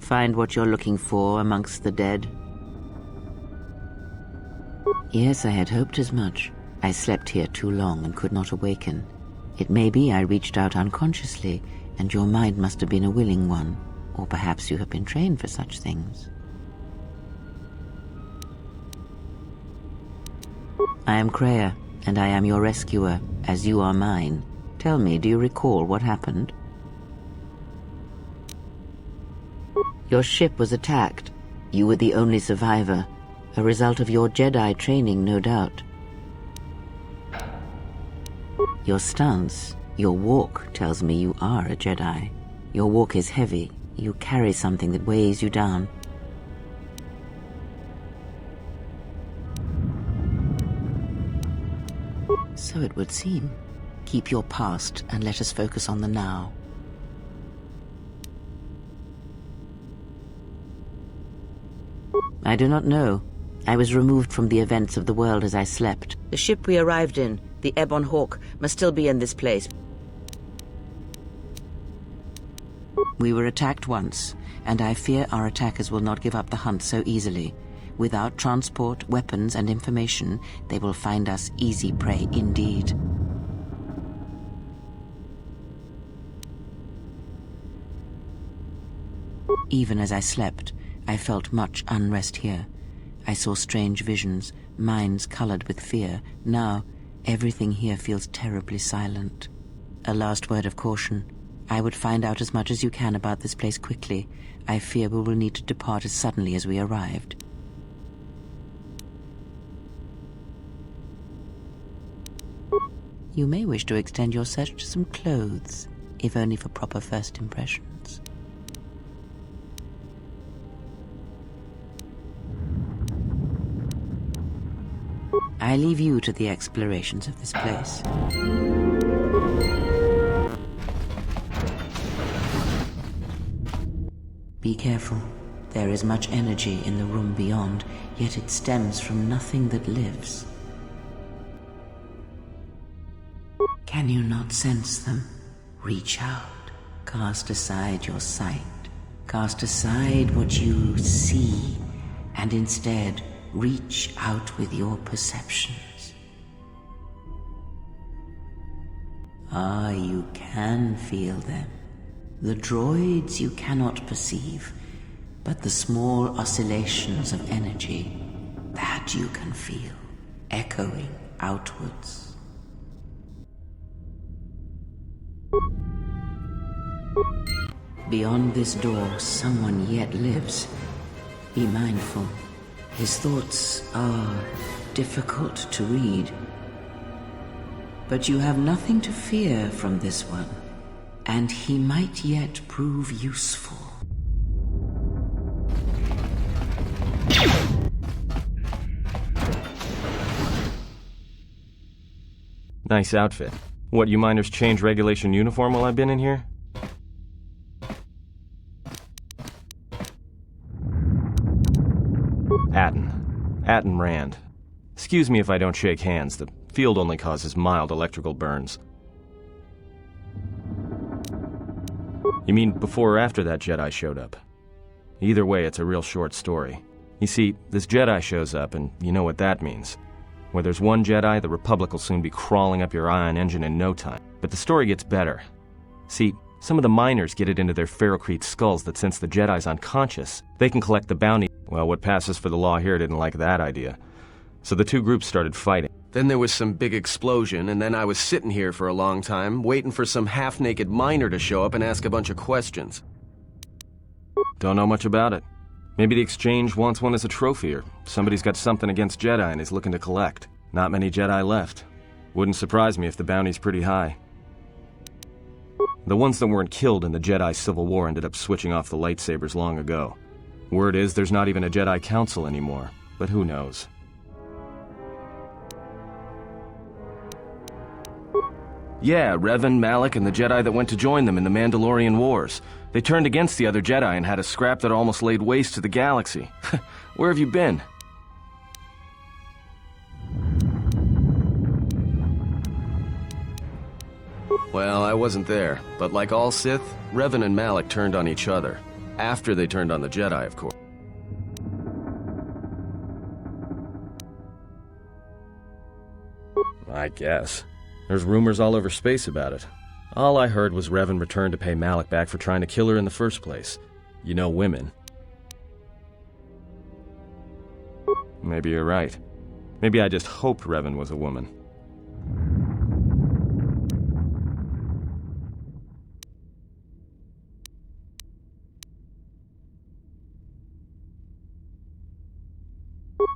Find what you're looking for amongst the dead? Yes, I had hoped as much. I slept here too long and could not awaken. It may be I reached out unconsciously, and your mind must have been a willing one. Or perhaps you have been trained for such things. I am Kreia, and I am your rescuer, as you are mine. Tell me, do you recall what happened? Your ship was attacked. You were the only survivor, a result of your Jedi training, no doubt. Your stance, your walk tells me you are a Jedi. Your walk is heavy. You carry something that weighs you down. So it would seem. Keep your past and let us focus on the now. I do not know. I was removed from the events of the world as I slept. The ship we arrived in, the Ebon Hawk, must still be in this place. We were attacked once, and I fear our attackers will not give up the hunt so easily. Without transport, weapons, and information, they will find us easy prey indeed. Even as I slept, I felt much unrest here. I saw strange visions, minds colored with fear. Now, everything here feels terribly silent. A last word of caution. I would find out as much as you can about this place quickly. I fear we will need to depart as suddenly as we arrived. You may wish to extend your search to some clothes, if only for proper first impressions. I leave you to the explorations of this place. Be careful. There is much energy in the room beyond, yet it stems from nothing that lives. Can you not sense them? Reach out. Cast aside your sight. Cast aside what you see, and instead reach out with your perceptions. Ah, you can feel them. The droids you cannot perceive, but the small oscillations of energy, that you can feel, echoing outwards. Beyond this door, someone yet lives. Be mindful. His thoughts are difficult to read. But you have nothing to fear from this one, and he might yet prove useful. Nice outfit. What, you miners change regulation uniform while I've been in here? Atten Rand. Excuse me if I don't shake hands. The field only causes mild electrical burns. You mean before or after that Jedi showed up? Either way, it's a real short story. You see, this Jedi shows up, and you know what that means. Where there's one Jedi, the Republic will soon be crawling up your ion engine in no time. But the story gets better. See, some of the miners get it into their ferrocrete skulls that since the Jedi's unconscious, they can collect the bounty. Well, what passes for the law here didn't like that idea. So the two groups started fighting. Then there was some big explosion, and then I was sitting here for a long time, waiting for some half-naked miner to show up and ask a bunch of questions. Don't know much about it. Maybe the Exchange wants one as a trophy, or somebody's got something against Jedi and is looking to collect. Not many Jedi left. Wouldn't surprise me if the bounty's pretty high. The ones that weren't killed in the Jedi Civil War ended up switching off the lightsabers long ago. Word is there's not even a Jedi Council anymore, but who knows. Yeah, Revan, Malak, and the Jedi that went to join them in the Mandalorian Wars. They turned against the other Jedi and had a scrap that almost laid waste to the galaxy. Where have you been? Well, I wasn't there, but like all Sith, Revan and Malak turned on each other. After they turned on the Jedi, of course. I guess. There's rumors all over space about it. All I heard was Revan returned to pay Malik back for trying to kill her in the first place. You know women. Maybe you're right. Maybe I just hoped Revan was a woman.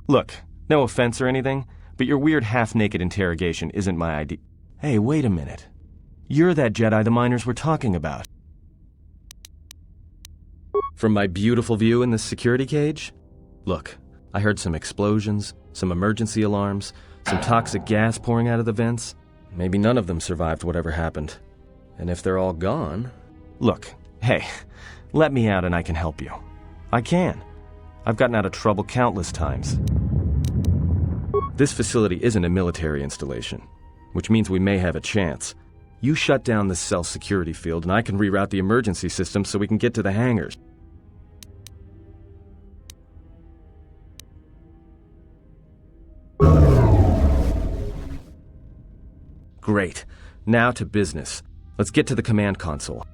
Look, no offense or anything, but your weird half-naked interrogation isn't my idea. Hey, wait a minute. You're that Jedi the miners were talking about. From my beautiful view in this security cage? Look, I heard some explosions, some emergency alarms, some toxic gas pouring out of the vents. Maybe none of them survived whatever happened. And if they're all gone... Look, hey, let me out and I can help you. I can. I've gotten out of trouble countless times. This facility isn't a military installation, which means we may have a chance. You shut down this cell security field and I can reroute the emergency system so we can get to the hangars. Great. Now to business. Let's get to the command console.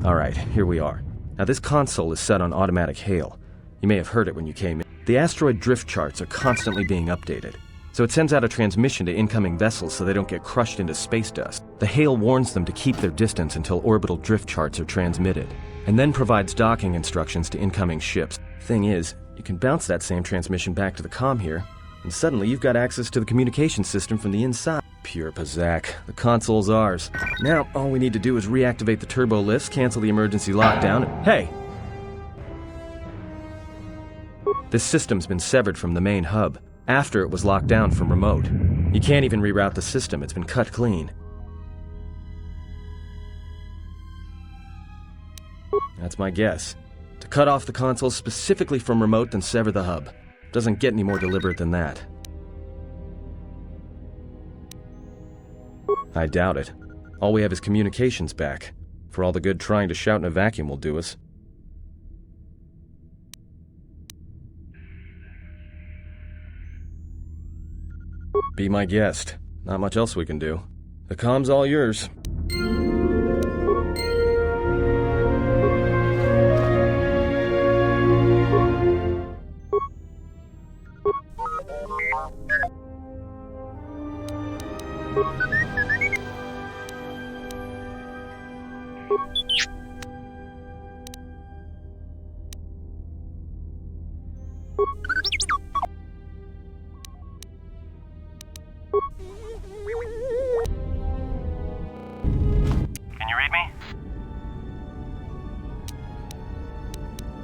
Alright, here we are. Now this console is set on automatic hail. You may have heard it when you came in. The asteroid drift charts are constantly being updated, so it sends out a transmission to incoming vessels so they don't get crushed into space dust. The hail warns them to keep their distance until orbital drift charts are transmitted, and then provides docking instructions to incoming ships. Thing is, you can bounce that same transmission back to the comm here, and suddenly you've got access to the communication system from the inside. Pure Pazak. The console's ours. Now, all we need to do is reactivate the turbo lifts, cancel the emergency lockdown, and... Hey! This system's been severed from the main hub, after it was locked down from remote. You can't even reroute the system, it's been cut clean. That's my guess. To cut off the console specifically from remote, then sever the hub. Doesn't get any more deliberate than that. I doubt it. All we have is communications back. For all the good trying to shout in a vacuum will do us. Be my guest. Not much else we can do. The comm's all yours.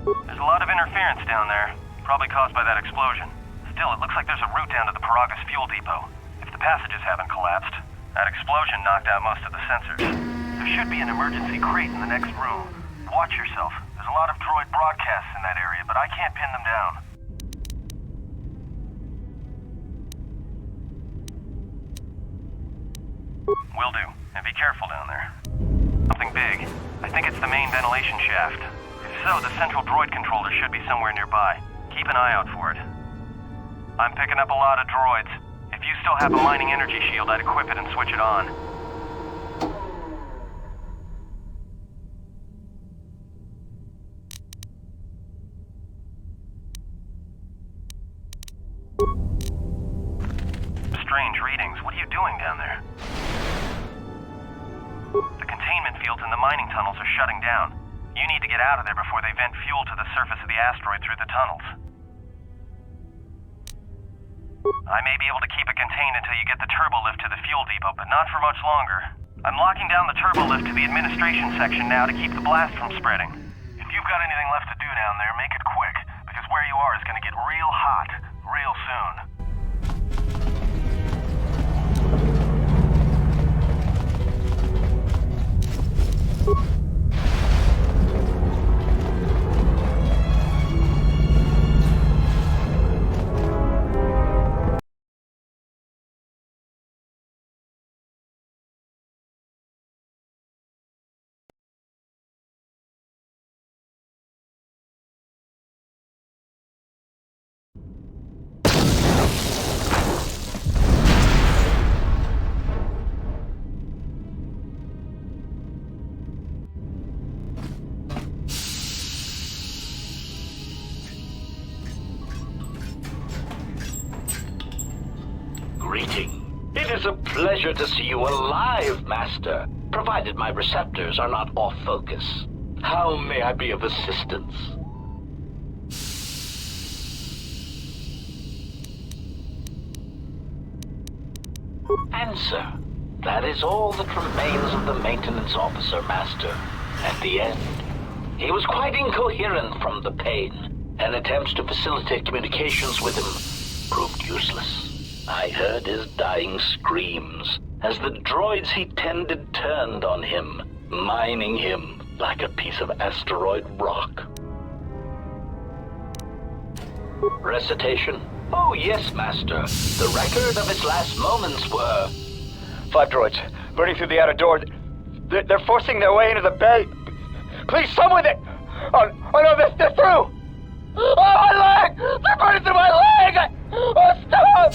There's a lot of interference down there, probably caused by that explosion. Still, it looks like there's a route down to the Peragus fuel depot, if the passages haven't collapsed. That explosion knocked out most of the sensors. There should be an emergency crate in the next room. Watch yourself. There's a lot of droid broadcasts in that area, but I can't pin them down. Will do, and be careful down there. Something big. I think it's the main ventilation shaft. If so, the central droid controller should be somewhere nearby. Keep an eye out for it. I'm picking up a lot of droids. If you still have a mining energy shield, I'd equip it and switch it on. Strange readings. What are you doing down there? The containment fields in the mining tunnels are shutting down. You need to get out of there before they vent fuel to the surface of the asteroid through the tunnels. I may be able to keep it contained until you get the turbo lift to the fuel depot, but not for much longer. I'm locking down the turbo lift to the administration section now to keep the blast from spreading. If you've got anything left to do down there, make it quick, because where you are is going to get real hot real soon. is a pleasure to see you alive, Master, provided my receptors are not off focus. How may I be of assistance? Answer. That is all that remains of the maintenance officer, Master. At the end, he was quite incoherent from the pain, and attempts to facilitate communications with him proved useless. I heard his dying screams as the droids he tended turned on him, mining him like a piece of asteroid rock. Recitation? Oh yes, Master. The record of its last moments were... 5 droids, burning through the outer door. They're forcing their way into the bay. Please, someone there! Oh no, they're through! Oh, my leg! They're burning through my leg! Oh, stop,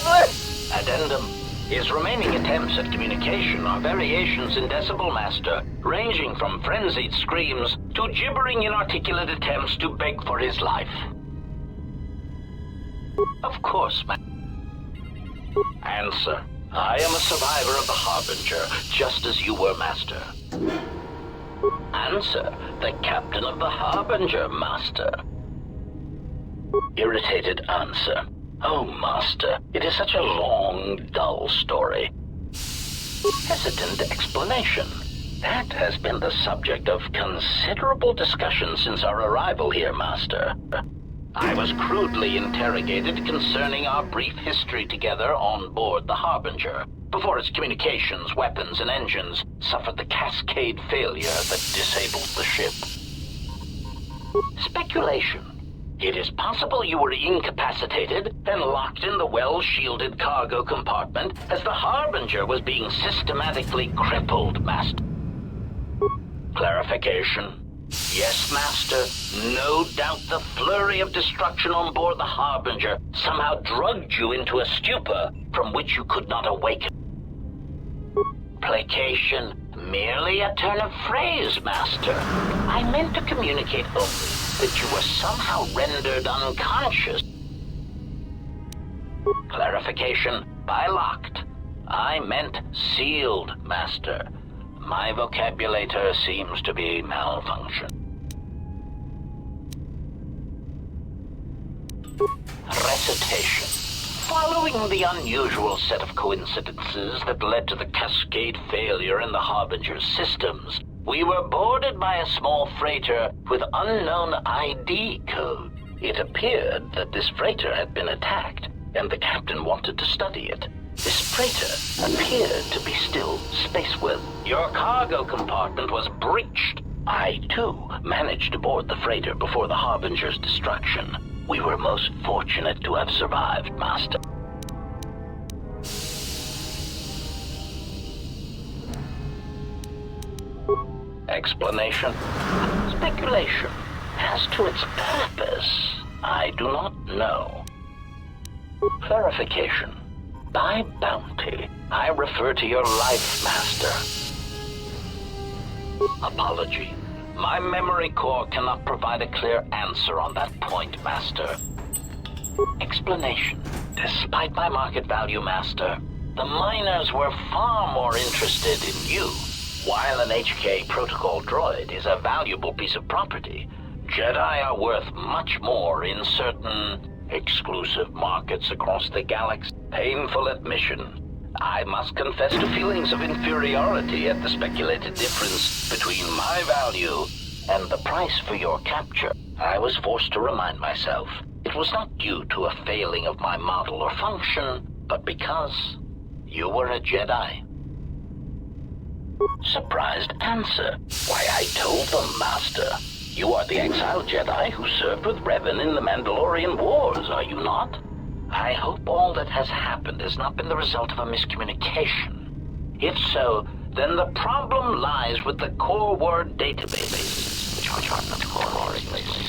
please! Addendum. His remaining attempts at communication are variations in decibel, Master, ranging from frenzied screams to gibbering inarticulate attempts to beg for his life. Of course, Answer. I am a survivor of the Harbinger, just as you were, Master. Answer. The captain of the Harbinger, Master. Irritated answer. Oh, Master, it is such a long, dull story. Hesitant explanation. That has been the subject of considerable discussion since our arrival here, Master. I was crudely interrogated concerning our brief history together on board the Harbinger, before its communications, weapons, and engines suffered the cascade failure that disabled the ship. Speculation. It is possible you were incapacitated and locked in the well-shielded cargo compartment as the Harbinger was being systematically crippled, Master. Clarification. Yes, Master. No doubt the flurry of destruction on board the Harbinger somehow drugged you into a stupor from which you could not awaken. Placation. Merely a turn of phrase, Master. I meant to communicate only that you were somehow rendered unconscious. Clarification. By locked, I meant sealed, Master. My vocabulator seems to be malfunctioned. Recitation. Following the unusual set of coincidences that led to the cascade failure in the Harbinger's systems, we were boarded by a small freighter with unknown ID code. It appeared that this freighter had been attacked, and the captain wanted to study it. This freighter appeared to be still spaceworthy. Your cargo compartment was breached. I, too, managed to board the freighter before the Harbinger's destruction. We were most fortunate to have survived, Master. Explanation. Speculation. As to its purpose, I do not know. Clarification. By bounty, I refer to your life, Master. Apology. My memory core cannot provide a clear answer on that point, Master. Explanation. Despite my market value, Master, the miners were far more interested in you. While an HK protocol droid is a valuable piece of property, Jedi are worth much more in certain exclusive markets across the galaxy. Painful admission. I must confess to feelings of inferiority at the speculated difference between my value and the price for your capture. I was forced to remind myself it was not due to a failing of my model or function, but because you were a Jedi. Surprised answer. Why, I told them, Master. You are the exiled Jedi who served with Revan in the Mandalorian Wars, are you not? I hope all that has happened has not been the result of a miscommunication. If so, then the problem lies with the core word databases, which are not core databases.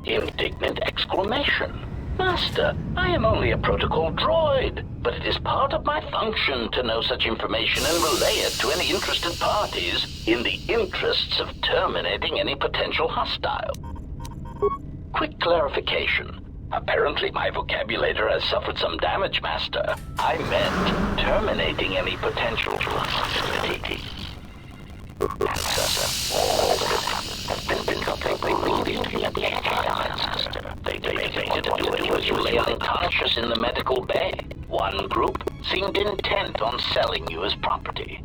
Indignant exclamation. Master, I am only a protocol droid, but it is part of my function to know such information and relay it to any interested parties in the interests of terminating any potential hostile. Quick clarification. Apparently my vocabulator has suffered some damage, Master. I meant terminating any potential possibility. Ancestor, all this has been completely rooted to the Master. They debated to do it was you lay unconscious in the medical bay. One group seemed intent on selling you as property.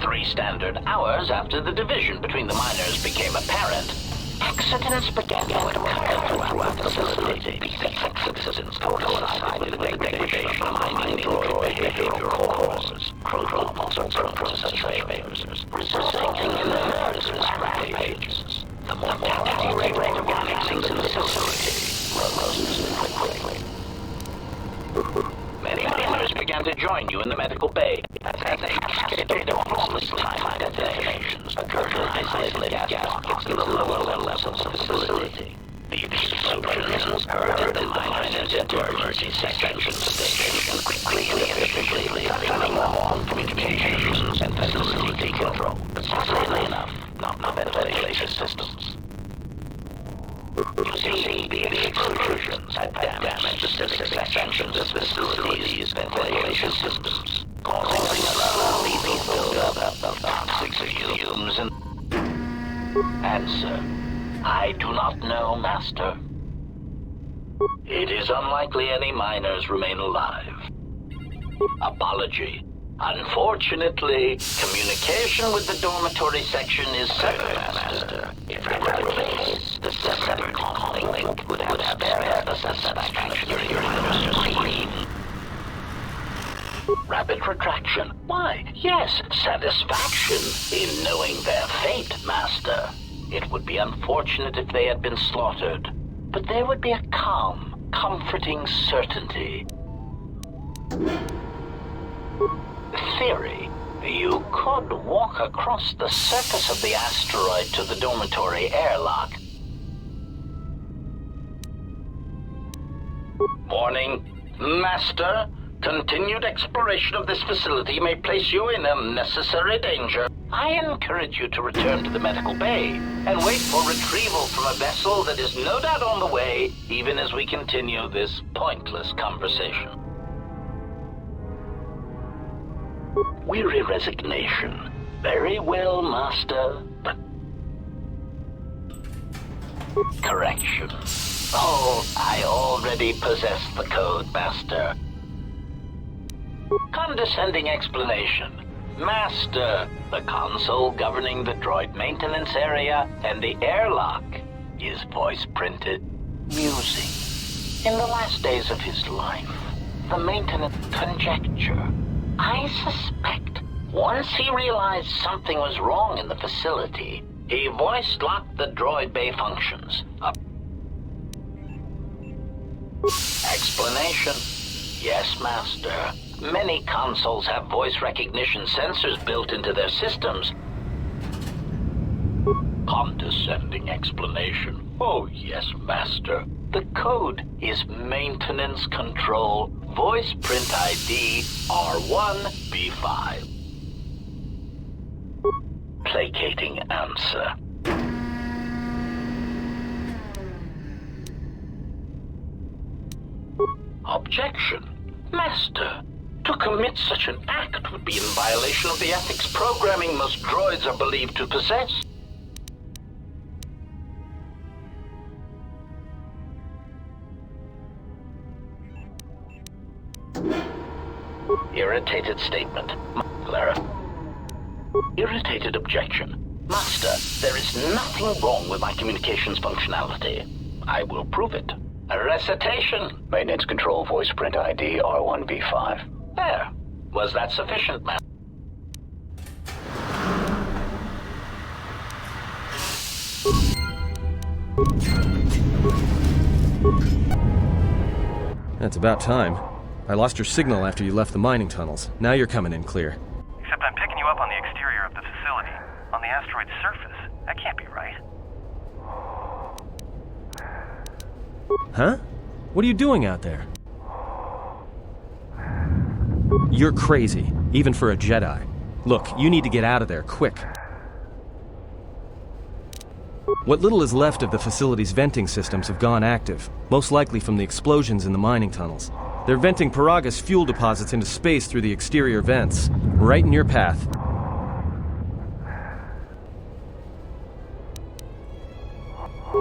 3 standard hours after the division between the miners became apparent, accidents began to occur throughout the facility. These accidents coincided with the degradation of mining droid behavioral cores, protocols or process failures, resulting in emergency rampages. The mortality rate of gangs in the facility rose quickly. Many miners began to join you in the medical bay as they cascaded enormously high detonations occurred in isolated gas pockets in the lower levels of the facility. The explosions herded the miners into emergency section stations quickly and efficiently, cutting them off communications and facility control. But sadly enough, not the ventilation systems. You see, the explosions had damaged specific sections of facilities' ventilation systems, causing a slow buildup of toxic fumes and... Answer: I do not know, Master. It is unlikely any miners remain alive. Apology. Unfortunately, communication with the dormitory section is severed, Master. If that were the case, the severed calling link would have spared the satisfaction your miners. Rapid retraction. Why, yes, satisfaction in knowing their fate, Master. It would be unfortunate if they had been slaughtered, but there would be a calm, comforting certainty. Theory. You could walk across the surface of the asteroid to the dormitory airlock. Warning. Master, continued exploration of this facility may place you in unnecessary danger. I encourage you to return to the medical bay and wait for retrieval from a vessel that is no doubt on the way, even as we continue this pointless conversation. Weary resignation. Very well, Master, but... Correction. Oh, I already possess the code, Master. Condescending explanation. Master, the console governing the droid maintenance area and the airlock is voice-printed musing. In the last days of his life, the maintenance conjecture. I suspect once he realized something was wrong in the facility, he voice-locked the droid bay functions. Explanation. Yes, Master. Many consoles have voice recognition sensors built into their systems. Condescending explanation. Oh, yes, Master. The code is Maintenance Control Voice Print ID R1B5. Placating answer. Objection. Master, to commit such an act would be in violation of the ethics programming most droids are believed to possess. Irritated statement. Clara. Irritated objection. Master, there is nothing wrong with my communications functionality. I will prove it. A recitation. Maintenance Control Voice Print ID R1B5. There. Was that sufficient, Master? That's about time. I lost your signal after you left the mining tunnels. Now you're coming in clear. Except I'm picking you up on the exterior of the facility, on the asteroid's surface. That can't be right. Huh? What are you doing out there? You're crazy, even for a Jedi. Look, you need to get out of there, quick. What little is left of the facility's venting systems have gone active, most likely from the explosions in the mining tunnels. They're venting Peragus fuel deposits into space through the exterior vents, right in your path.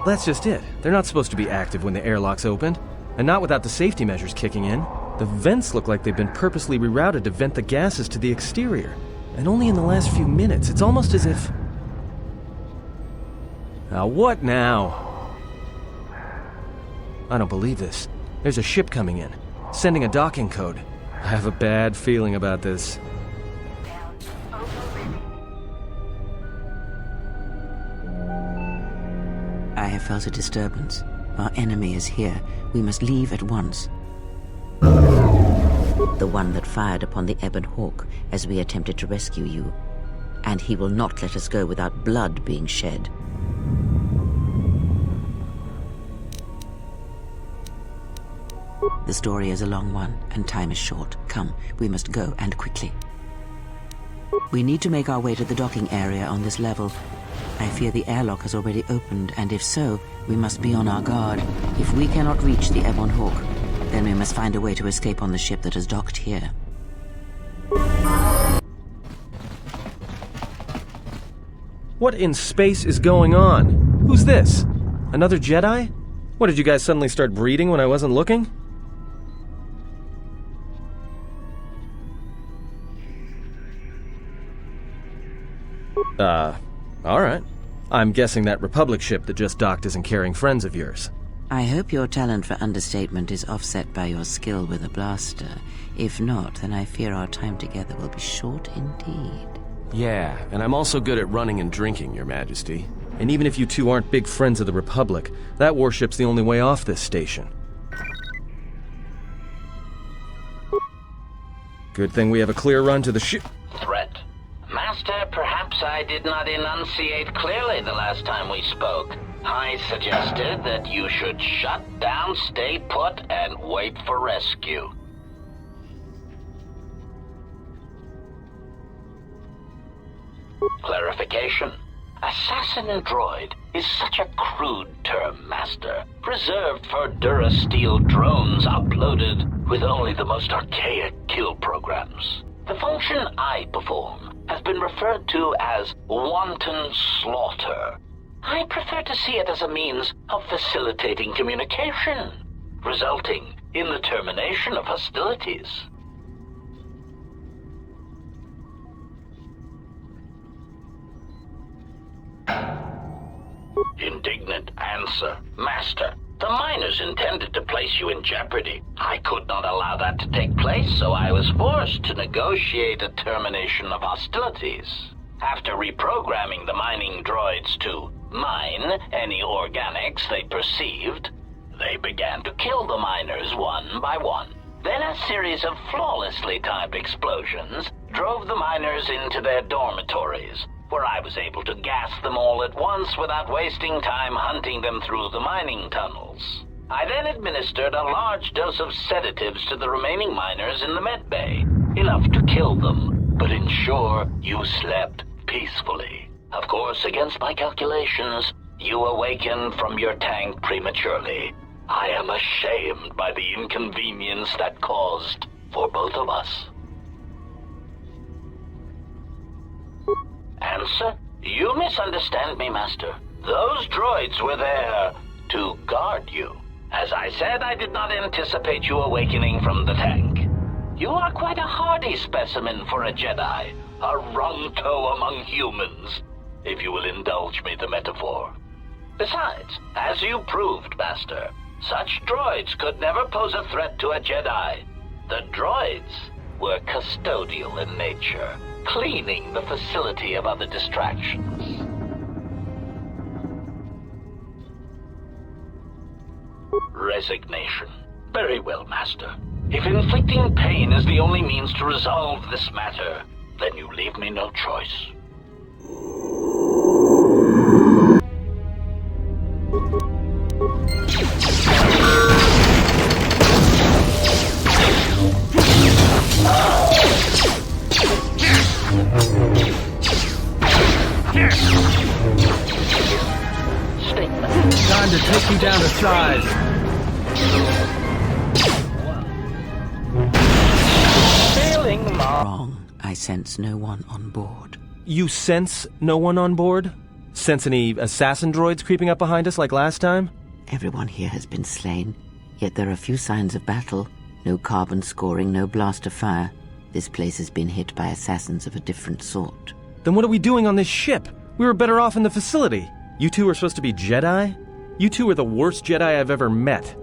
That's just it. They're not supposed to be active when the airlock's opened, and not without the safety measures kicking in. The vents look like they've been purposely rerouted to vent the gases to the exterior, and only in the last few minutes. It's almost as if... Now what now? I don't believe this. There's a ship coming in, sending a docking code. I have a bad feeling about this. I have felt a disturbance. Our enemy is here. We must leave at once. The one that fired upon the Ebon Hawk as we attempted to rescue you. And he will not let us go without blood being shed. The story is a long one, and time is short. Come, we must go, and quickly. We need to make our way to the docking area on this level. I fear the airlock has already opened, and if so, we must be on our guard. If we cannot reach the Ebon Hawk, then we must find a way to escape on the ship that has docked here. What in space is going on? Who's this? Another Jedi? What, did you guys suddenly start breeding when I wasn't looking? Alright. I'm guessing that Republic ship that just docked isn't carrying friends of yours. I hope your talent for understatement is offset by your skill with a blaster. If not, then I fear our time together will be short indeed. Yeah, and I'm also good at running and drinking, Your Majesty. And even if you two aren't big friends of the Republic, that warship's the only way off this station. Good thing we have a clear run to the ship. Threat. Master, perhaps I did not enunciate clearly the last time we spoke. I suggested that you should shut down, stay put, and wait for rescue. Clarification. Assassin droid is such a crude term, Master, reserved for Durasteel drones uploaded with only the most archaic kill programs. The function I perform has been referred to as wanton slaughter. I prefer to see it as a means of facilitating communication, resulting in the termination of hostilities. Indignant answer. Master, the miners intended to place you in jeopardy. I could not allow that to take place, so I was forced to negotiate a termination of hostilities. After reprogramming the mining droids to mine any organics they perceived, they began to kill the miners one by one. Then a series of flawlessly timed explosions drove the miners into their dormitories, where I was able to gas them all at once without wasting time hunting them through the mining tunnels. I then administered a large dose of sedatives to the remaining miners in the med bay, enough to kill them, but ensure you slept peacefully. Of course, against my calculations, you awakened from your tank prematurely. I am ashamed by the inconvenience that caused for both of us. Answer? You misunderstand me, Master. Those droids were there to guard you. As I said, I did not anticipate you awakening from the tank. You are quite a hardy specimen for a Jedi, a Ronto among humans, if you will indulge me the metaphor. Besides, as you proved, Master, such droids could never pose a threat to a Jedi. The droids were custodial in nature, cleaning the facility of other distractions. Resignation. Very well, Master. If inflicting pain is the only means to resolve this matter, then you leave me no choice. down to size. Failing Mark. Wrong. I sense no one on board. You sense no one on board? Sense any assassin droids creeping up behind us like last time? Everyone here has been slain, yet there are few signs of battle. No carbon scoring, no blaster fire. This place has been hit by assassins of a different sort. Then what are we doing on this ship? We were better off in the facility. You two are supposed to be Jedi? You two are the worst Jedi I've ever met.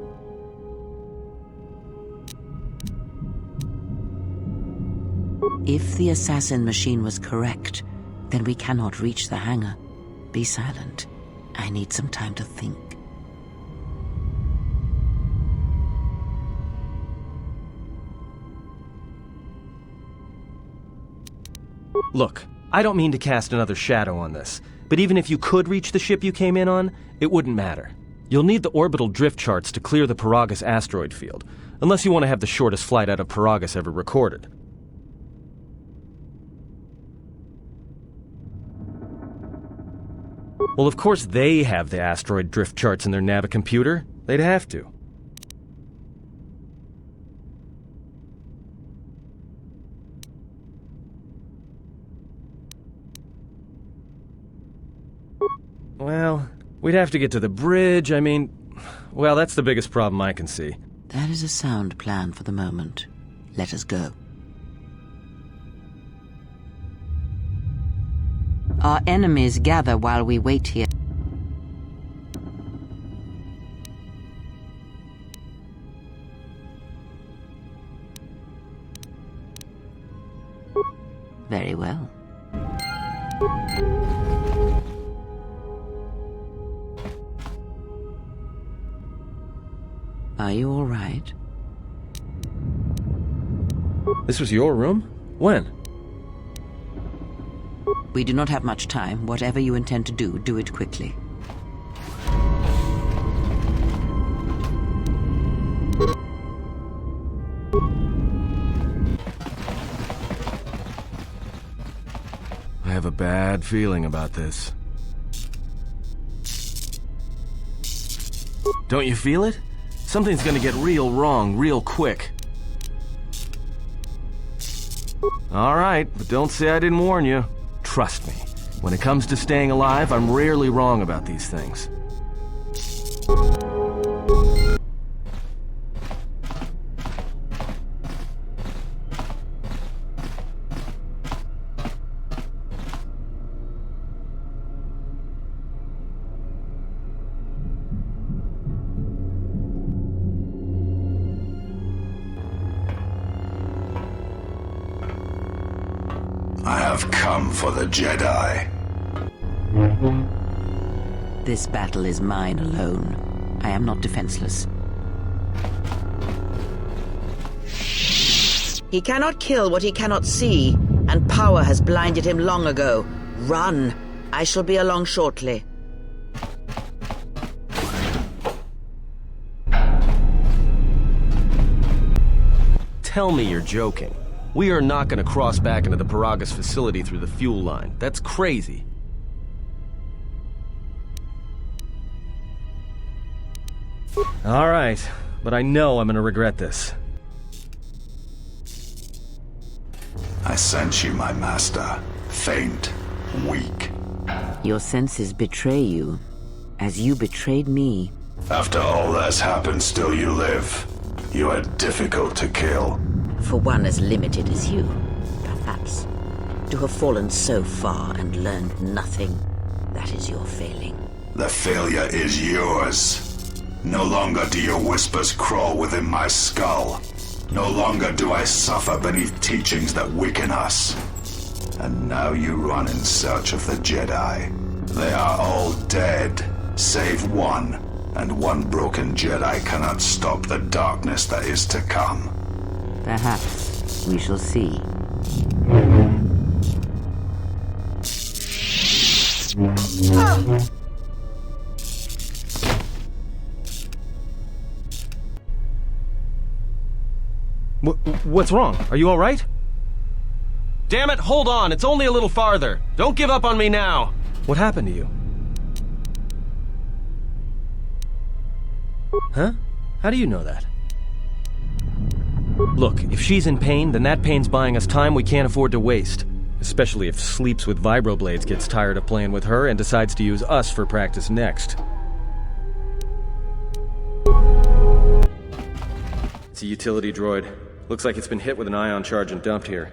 If the assassin machine was correct, then we cannot reach the hangar. Be silent. I need some time to think. Look, I don't mean to cast another shadow on this, but even if you could reach the ship you came in on, it wouldn't matter. You'll need the orbital drift charts to clear the Peragus asteroid field, unless you want to have the shortest flight out of Peragus ever recorded. Well, of course they have the asteroid drift charts in their Navicomputer. They'd have to. Well, we'd have to get to the bridge. I mean, well, that's the biggest problem I can see. That is a sound plan for the moment. Let us go. Our enemies gather while we wait here. Very well. Are you all right? This was your room? When? We do not have much time. Whatever you intend to do, do it quickly. I have a bad feeling about this. Don't you feel it? Something's gonna get real wrong real quick. All right, but don't say I didn't warn you. Trust me, when it comes to staying alive, I'm rarely wrong about these things. I have come for the Jedi. This battle is mine alone. I am not defenseless. He cannot kill what he cannot see, and power has blinded him long ago. Run! I shall be along shortly. Tell me you're joking. We are not going to cross back into the Peragus facility through the fuel line. That's crazy. All right, but I know I'm gonna regret this. I sense you, my master. Faint, weak. Your senses betray you, as you betrayed me. After all that's happened, still you live. You are difficult to kill. For one as limited as you, perhaps. To have fallen so far and learned nothing, that is your failing. The failure is yours. No longer do your whispers crawl within my skull. No longer do I suffer beneath teachings that weaken us. And now you run in search of the Jedi. They are all dead, save one. And one broken Jedi cannot stop the darkness that is to come. Perhaps we shall see. What's wrong? Are you all right? Damn it, hold on, it's only a little farther. Don't give up on me now. What happened to you? Huh? How do you know that? Look, if she's in pain, then that pain's buying us time we can't afford to waste. Especially if Sleeps with Vibroblades gets tired of playing with her and decides to use us for practice next. It's a utility droid. Looks like it's been hit with an ion charge and dumped here.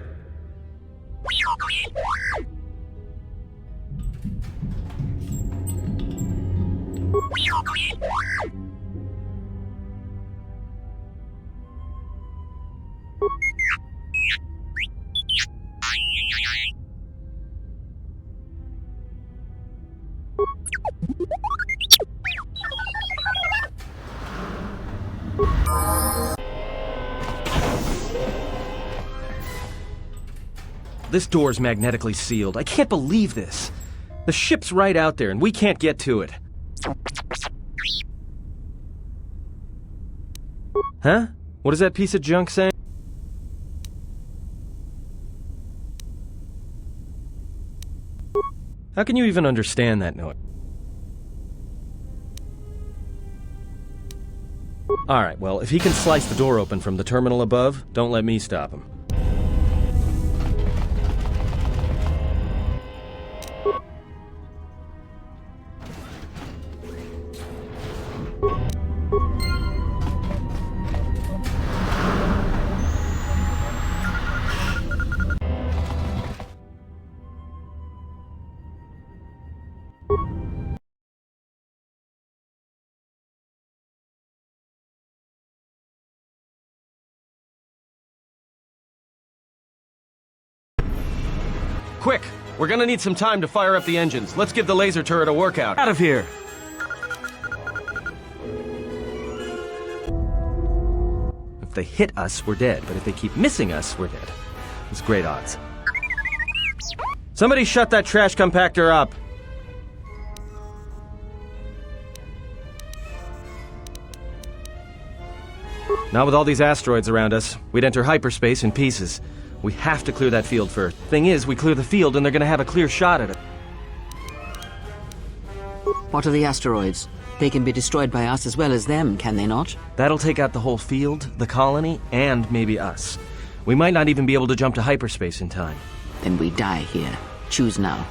This door's magnetically sealed. I can't believe this. The ship's right out there and we can't get to it. Huh? What is that piece of junk saying? How can you even understand that noise? Alright, well, if he can slice the door open from the terminal above, don't let me stop him. Quick! We're gonna need some time to fire up the engines. Let's give the laser turret a workout. Out of here! If they hit us, we're dead, but if they keep missing us, we're dead. It's great odds. Somebody shut that trash compactor up! Not with all these asteroids around us. We'd enter hyperspace in pieces. We have to clear that field first. Thing is, we clear the field and they're gonna have a clear shot at it. What are the asteroids? They can be destroyed by us as well as them, can they not? That'll take out the whole field, the colony, and maybe us. We might not even be able to jump to hyperspace in time. Then we die here. Choose now.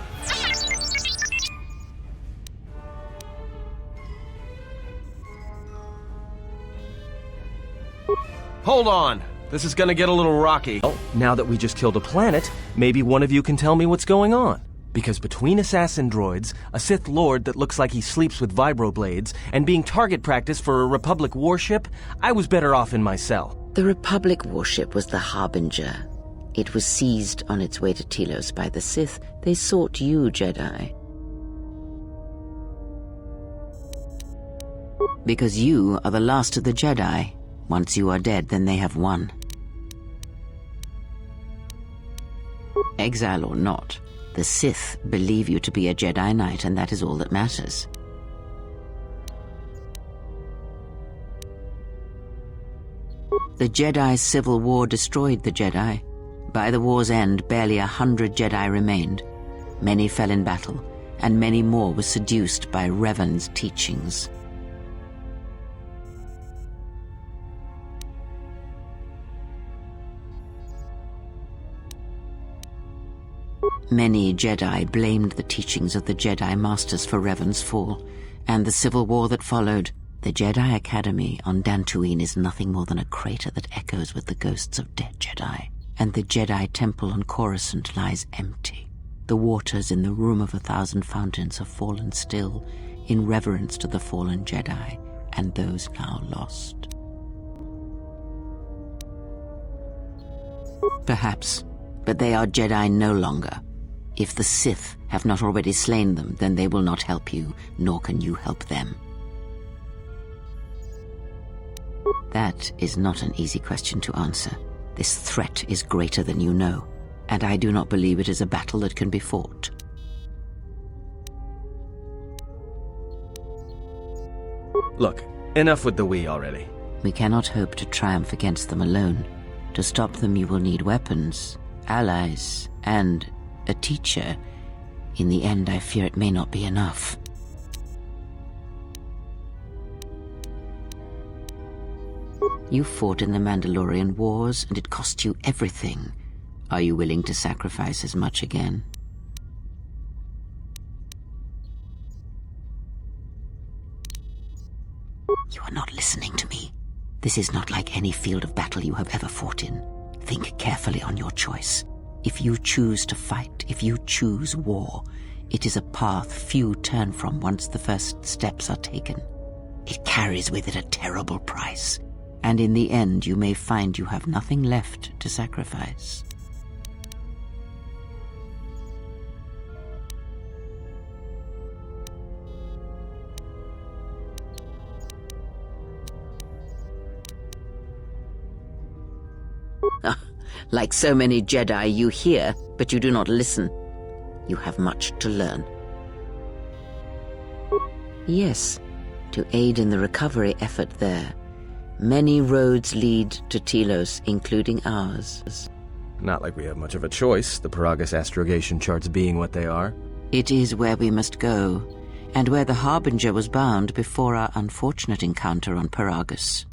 Hold on! This is gonna get a little rocky. Well, now that we just killed a planet, maybe one of you can tell me what's going on. Because between assassin droids, a Sith Lord that looks like he sleeps with vibroblades, and being target practice for a Republic warship, I was better off in my cell. The Republic warship was the Harbinger. It was seized on its way to Telos by the Sith. They sought you, Jedi. Because you are the last of the Jedi. Once you are dead, then they have won. Exile or not, the Sith believe you to be a Jedi Knight, and that is all that matters. The Jedi Civil War destroyed the Jedi. By the war's end, barely 100 Jedi remained. Many fell in battle, and many more were seduced by Revan's teachings. Many Jedi blamed the teachings of the Jedi Masters for Revan's fall, and the civil war that followed. The Jedi Academy on Dantooine is nothing more than a crater that echoes with the ghosts of dead Jedi, and the Jedi Temple on Coruscant lies empty. The waters in the Room of 1,000 Fountains have fallen still in reverence to the fallen Jedi and those now lost. Perhaps, but they are Jedi no longer. If the Sith have not already slain them, then they will not help you, nor can you help them. That is not an easy question to answer. This threat is greater than you know, and I do not believe it is a battle that can be fought. Look, enough with the we already. We cannot hope to triumph against them alone. To stop them, you will need weapons, allies, and a teacher. In the end, I fear it may not be enough. You fought in the Mandalorian Wars, and it cost you everything. Are you willing to sacrifice as much again? You are not listening to me. This is not like any field of battle you have ever fought in. Think carefully on your choice. If you choose to fight, if you choose war, it is a path few turn from once the first steps are taken. It carries with it a terrible price, and in the end you may find you have nothing left to sacrifice. Like so many Jedi, you hear, but you do not listen. You have much to learn. Yes, to aid in the recovery effort there. Many roads lead to Telos, including ours. Not like we have much of a choice, the Peragus astrogation charts being what they are. It is where we must go, and where the Harbinger was bound before our unfortunate encounter on Peragus.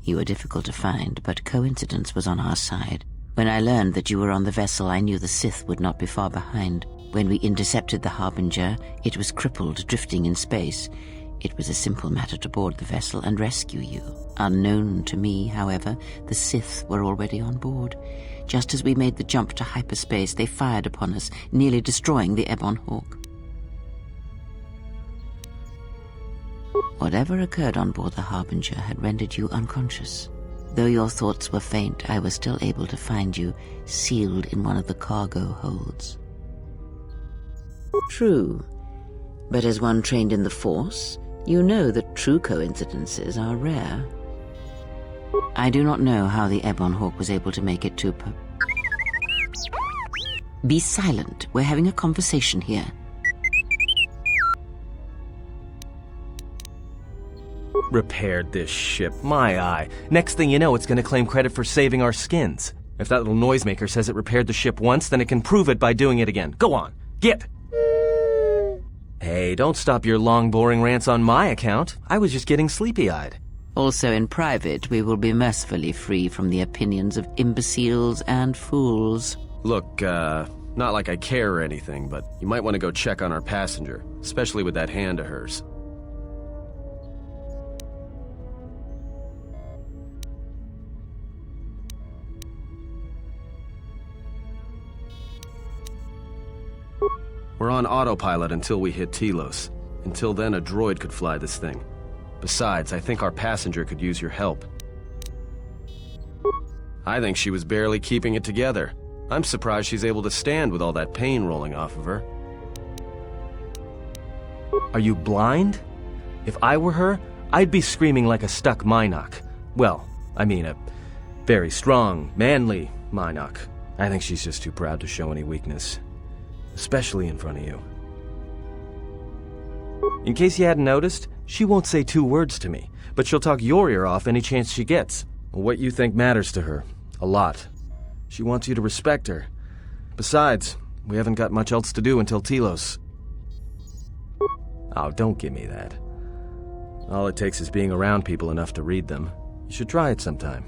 You were difficult to find, but coincidence was on our side. When I learned that you were on the vessel, I knew the Sith would not be far behind. When we intercepted the Harbinger, it was crippled, drifting in space. It was a simple matter to board the vessel and rescue you. Unknown to me, however, the Sith were already on board. Just as we made the jump to hyperspace, they fired upon us, nearly destroying the Ebon Hawk. Whatever occurred on board the Harbinger had rendered you unconscious. Though your thoughts were faint, I was still able to find you sealed in one of the cargo holds. True, but as one trained in the Force, you know that true coincidences are rare. I do not know how the Ebon Hawk was able to make it to Be silent. We're having a conversation here. Repaired this ship, my eye. Next thing you know, it's gonna claim credit for saving our skins. If that little noisemaker says it repaired the ship once, then it can prove it by doing it again. Go on, get! Hey, don't stop your long, boring rants on my account. I was just getting sleepy-eyed. Also in private, we will be mercifully free from the opinions of imbeciles and fools. Look, not like I care or anything, but you might want to go check on our passenger, especially with that hand of hers. We're on autopilot until we hit Telos. Until then, a droid could fly this thing. Besides, I think our passenger could use your help. I think she was barely keeping it together. I'm surprised she's able to stand with all that pain rolling off of her. Are you blind? If I were her, I'd be screaming like a stuck Minok. Well, I mean a very strong, manly Minok. I think she's just too proud to show any weakness. Especially in front of you. In case you hadn't noticed, she won't say 2 words to me, but she'll talk your ear off any chance she gets. What you think matters to her. A lot. She wants you to respect her. Besides, we haven't got much else to do until Telos. Oh, don't give me that. All it takes is being around people enough to read them. You should try it sometime.